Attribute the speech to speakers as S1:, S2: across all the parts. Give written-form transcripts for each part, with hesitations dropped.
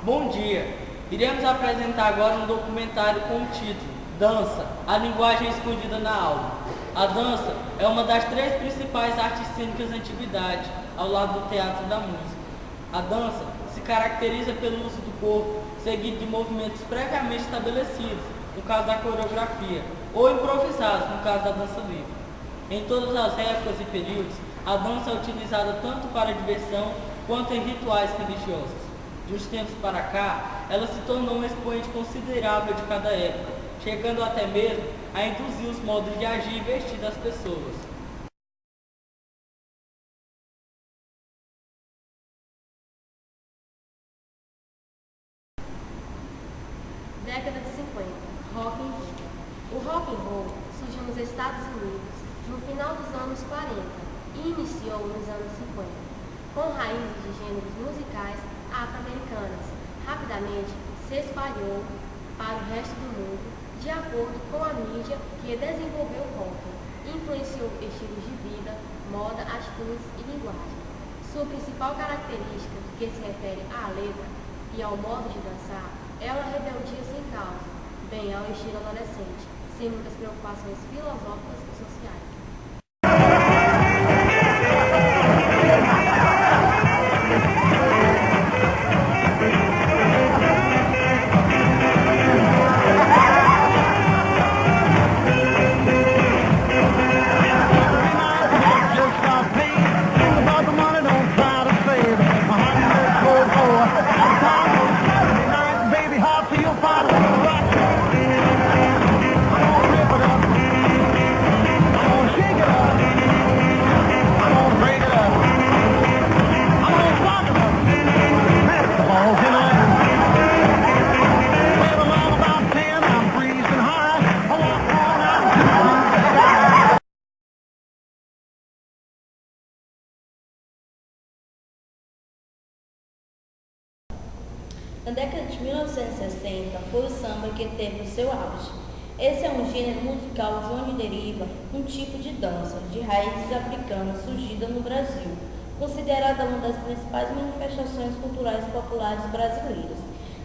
S1: Bom dia! Iremos apresentar agora um documentário com o título Dança, a linguagem escondida na alma. A dança é uma das três principais artes cênicas da antiguidade, ao lado do teatro e da música. A dança se caracteriza pelo uso do corpo, seguido de movimentos previamente estabelecidos, no caso da coreografia, ou improvisados, no caso da dança livre. Em todas as épocas e períodos, a dança é utilizada tanto para diversão quanto em rituais religiosos. De uns tempos para cá, ela se tornou um expoente considerável de cada época, chegando até mesmo a induzir os modos de agir e vestir das pessoas.
S2: Década de 50, rock and roll. O rock and roll surgiu nos Estados Unidos no final dos anos 40 e iniciou nos anos 50, com raízes de gêneros musicais afro-americanas. Rapidamente se espalhou para o resto do mundo de acordo com a mídia que desenvolveu o rock, influenciou estilos de vida, moda, atitudes e linguagem. Sua principal característica, que se refere à letra e ao modo de dançar, é uma rebeldia sem causa, bem ao estilo adolescente, sem muitas preocupações filosóficas e sociais.
S3: Na década de 1960, foi o samba que teve o seu auge. Esse é um gênero musical de onde deriva um tipo de dança de raízes africanas surgida no Brasil, considerada uma das principais manifestações culturais populares brasileiras.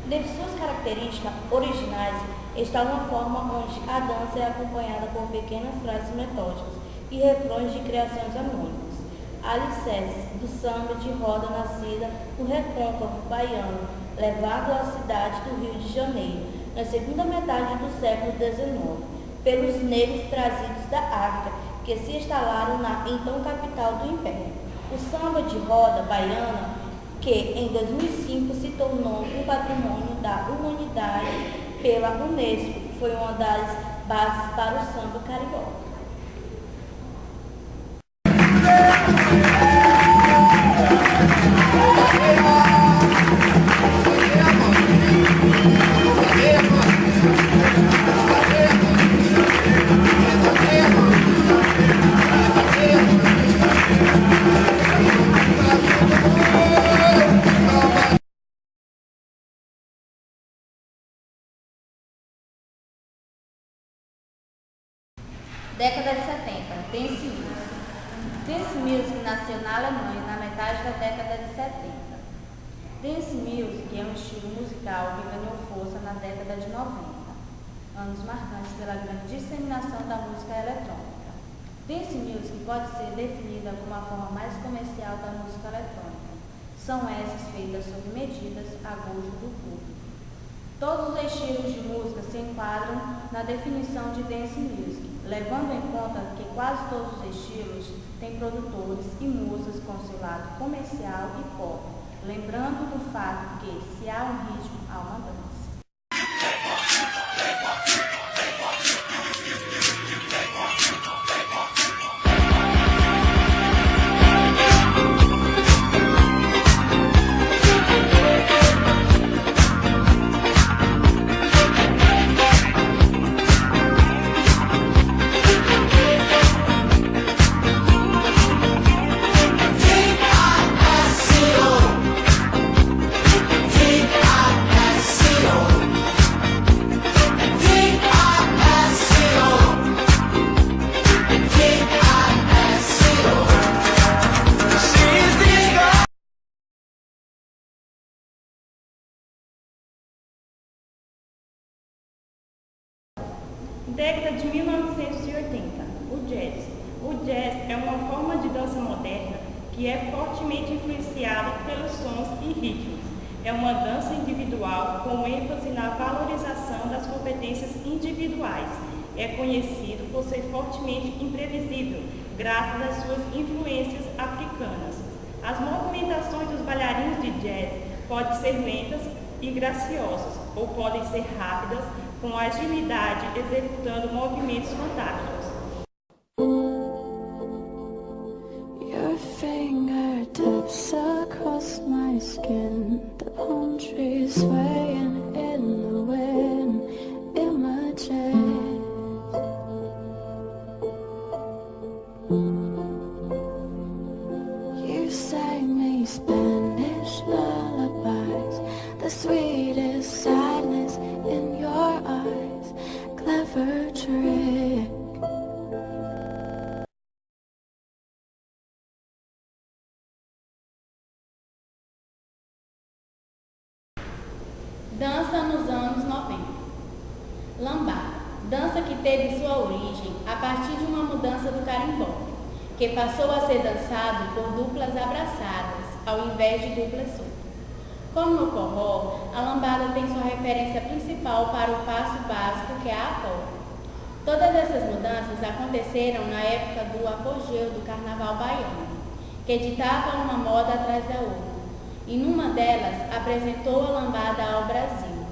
S3: Dentre suas características originais está uma forma onde a dança é acompanhada por pequenas frases metódicas e refrões de criações anônimas. Alicerces do samba de roda nascida no recôncavo baiano, levado à cidade do Rio de Janeiro, na segunda metade do século XIX, pelos negros trazidos da África, que se instalaram na então capital do Império. O samba de roda baiana, que em 2005 se tornou um patrimônio da humanidade pela Unesco, foi uma das bases para o samba carioca.
S4: Década de 70, Dance Music. Dance Music nasceu na Alemanha na metade da década de 70. Dance Music é um estilo musical que ganhou força na década de 90, anos marcantes pela grande disseminação da música eletrônica. Dance Music pode ser definida como a forma mais comercial da música eletrônica. São essas feitas sob medidas a gosto do público. Todos os estilos de música se enquadram na definição de Dance Music, levando em conta que quase todos os estilos têm produtores e músicas com seu lado comercial e pop, lembrando do fato que, se há um ritmo, há uma dança.
S5: Década de 1980, o jazz. O jazz é uma forma de dança moderna que é fortemente influenciada pelos sons e ritmos. É uma dança individual com ênfase na valorização das competências individuais. É conhecido por ser fortemente imprevisível, graças às suas influências africanas. As movimentações dos bailarinos de jazz podem ser lentas e graciosas, ou podem ser rápidas, com agilidade, executando movimentos fantásticos.
S6: Your fingertips across my skin, the palm trees swaying in the wind, images. You sang me Spanish lullabies, the sweetest sadness in your eyes, clever trick.
S4: Dança nos anos 90. Lambada. Dança que teve sua origem a partir de uma mudança do carimbó, que passou a ser dançado por duplas abraçadas, ao invés de duplas soltas. Como no forró, a lambada tem sua referência principal para o passo básico, que é a acorda. Todas essas mudanças aconteceram na época do apogeu do carnaval baiano, que ditava uma moda atrás da outra, e numa delas apresentou a lambada ao Brasil.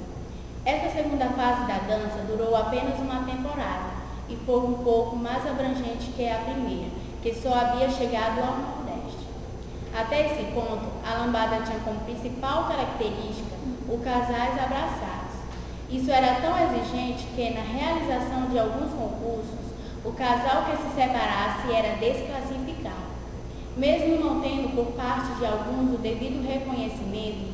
S4: Essa segunda fase da dança durou apenas uma temporada e foi um pouco mais abrangente que a primeira, que só havia chegado ao Nordeste. Até esse ponto, a lambada tinha como principal característica os casais abraçados. Isso era tão exigente que, na realização de alguns concursos, o casal que se separasse era desclassificado. Mesmo não tendo por parte de alguns o devido reconhecimento,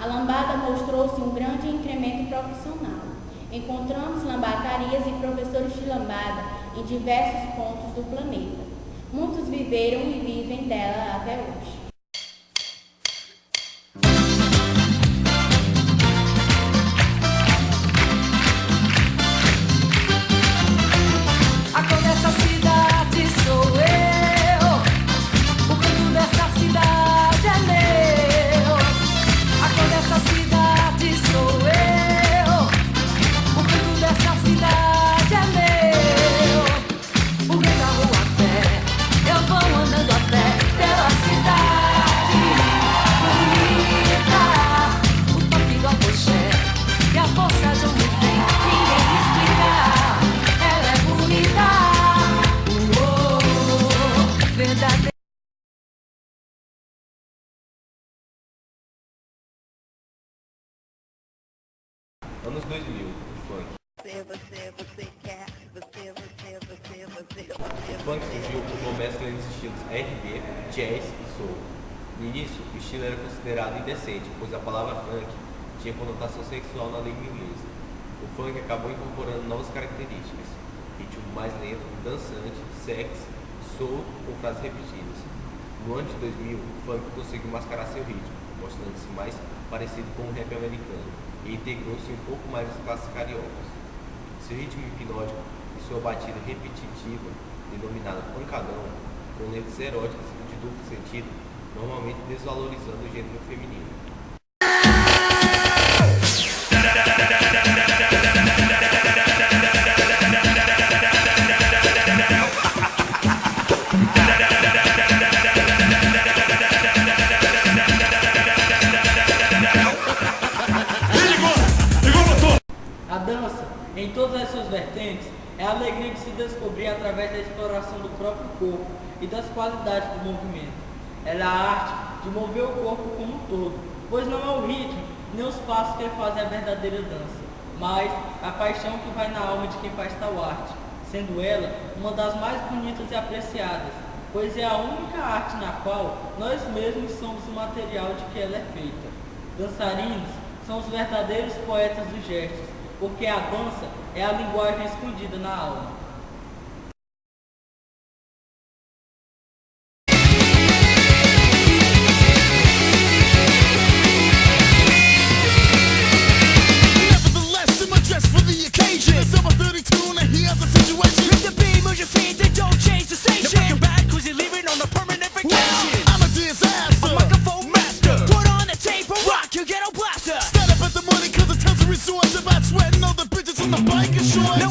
S4: a lambada mostrou-se um grande incremento profissional. Encontramos lambatarias e professores de lambada em diversos pontos do planeta. Muitos viveram e vivem dela até hoje.
S7: A cor dessa cidade sou eu, o canto dessa cidade é meu. A cor dessa cidade sou eu, o canto dessa cidade é meu. O rei da rua a pé, eu vou andando a pé pela cidade bonita. O toque do apoxé e a força de onde vem, ninguém me explica. Ela é bonita, verdadeira.
S8: Anos 2000, funk. O funk surgiu como uma mescla entre estilos R&B, jazz e soul. No início, o estilo era considerado indecente, pois a palavra funk tinha conotação sexual na língua inglesa. O funk acabou incorporando novas características: ritmo mais lento, dançante, sexy, soul com frases repetidas. No ano de 2000, o funk conseguiu mascarar seu ritmo, mostrando-se mais parecido com o rap americano, e integrou-se um pouco mais às classes cariocas. Seu ritmo hipnótico e sua batida repetitiva, denominada pancadão, com letras eróticas e de duplo sentido, normalmente desvalorizando o gênero feminino.
S1: A dança, em todas as suas vertentes, é a alegria de se descobrir através da exploração do próprio corpo e das qualidades do movimento. Ela é a arte de mover o corpo como um todo, pois não é o ritmo nem os passos que fazem a verdadeira dança, mas a paixão que vai na alma de quem faz tal arte, sendo ela uma das mais bonitas e apreciadas, pois é a única arte na qual nós mesmos somos o material de que ela é feita. Dançarinos são os verdadeiros poetas dos gestos, porque a dança é a linguagem escondida na alma.
S9: Nevertheless, in my dress for the occasion, December 32 and a half on the bike and shorts. No